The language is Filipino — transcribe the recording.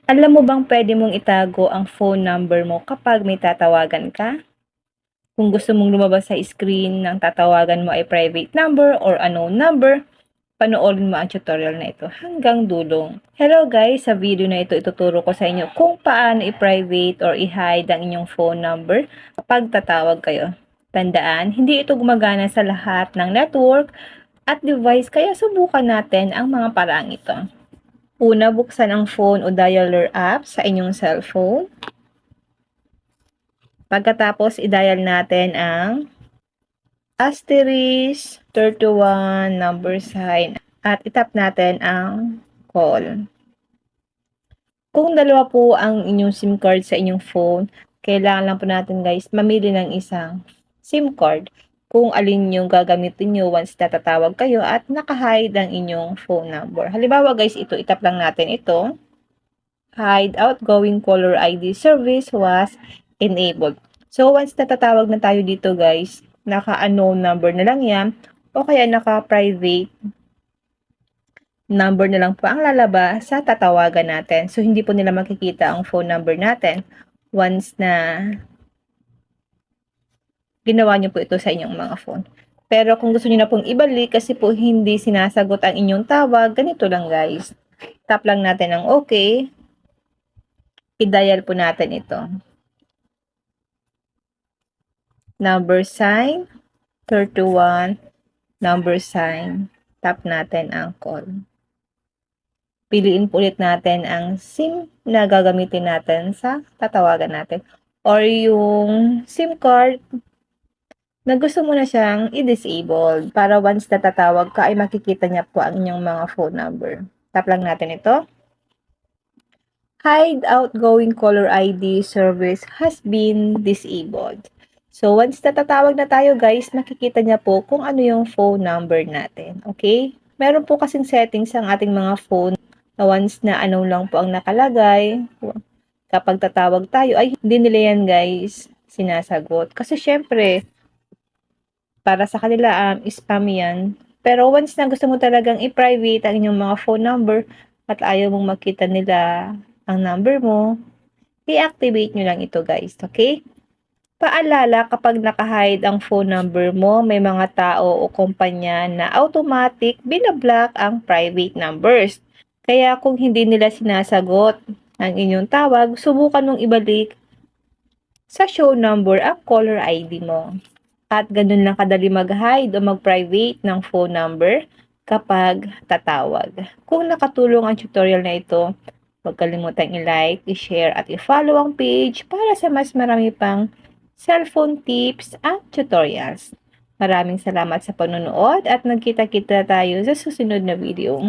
Alam mo bang pwede mong itago ang phone number mo kapag may tatawagan ka? Kung gusto mong lumabas sa screen ng tatawagan mo ay private number or unknown number, panoorin mo ang tutorial na ito hanggang dulong. Hello guys! Sa video na ito ituturo ko sa inyo kung paano i-private or i-hide ang inyong phone number kapag tatawag kayo. Tandaan, hindi ito gumagana sa lahat ng network at device kaya subukan natin ang mga paraang ito. Una, buksan ang phone o dialer app sa inyong cellphone. Pagkatapos, i-dial natin ang *31 number sign at itap natin ang call. Kung dalawa po ang inyong SIM card sa inyong phone, kailangan lang po natin guys mamili ng isang SIM card kung alin yung gagamitin nyo once natatawag kayo at naka-hide ang inyong phone number. Halimbawa guys, ito, itap lang natin ito. Hide outgoing caller ID service was enabled. So, once natatawag na tayo dito guys, naka-unknown number na lang yan o kaya naka-private number na lang po ang lalabas sa tatawagan natin. So, hindi po nila makikita ang phone number natin once na ginawa nyo po ito sa inyong mga phone. Pero kung gusto niyo na pong ibalik kasi po hindi sinasagot ang inyong tawag, ganito lang guys. Tap lang natin ang OK. I-dial po natin ito. Number sign, 31, number sign. Tap natin ang call. Piliin po ulit natin ang SIM na gagamitin natin sa tatawagan natin. Or yung SIM card na gusto mo na siyang i-disable para once na tatawag ka ay makikita niya po ang inyong mga phone number. Tap lang natin ito. Hide outgoing caller ID service has been disabled. So, once natatawag na tayo guys, makikita niya po kung ano yung phone number natin. Okay? Meron po kasing settings ang ating mga phone na once na ano lang po ang nakalagay, kapag tatawag tayo, ay hindi nila yan guys sinasagot. Kasi syempre, para sa kanila, spam yan. Pero once na gusto mo talagang i-private ang inyong mga phone number at ayaw mong makita nila ang number mo, i-activate nyo lang ito guys, okay? Paalala, kapag naka-hide ang phone number mo, may mga tao o kumpanya na automatic binablock ang private numbers. Kaya kung hindi nila sinasagot ang inyong tawag, subukan mong ibalik sa show number ang caller ID mo. At ganun lang kadali mag-hide o mag-private ng phone number kapag tatawag. Kung nakatulong ang tutorial na ito, huwag kalimutang i-like, i-share at i-follow ang page para sa mas marami pang cellphone tips at tutorials. Maraming salamat sa panonood at nagkita-kita tayo sa susunod na video.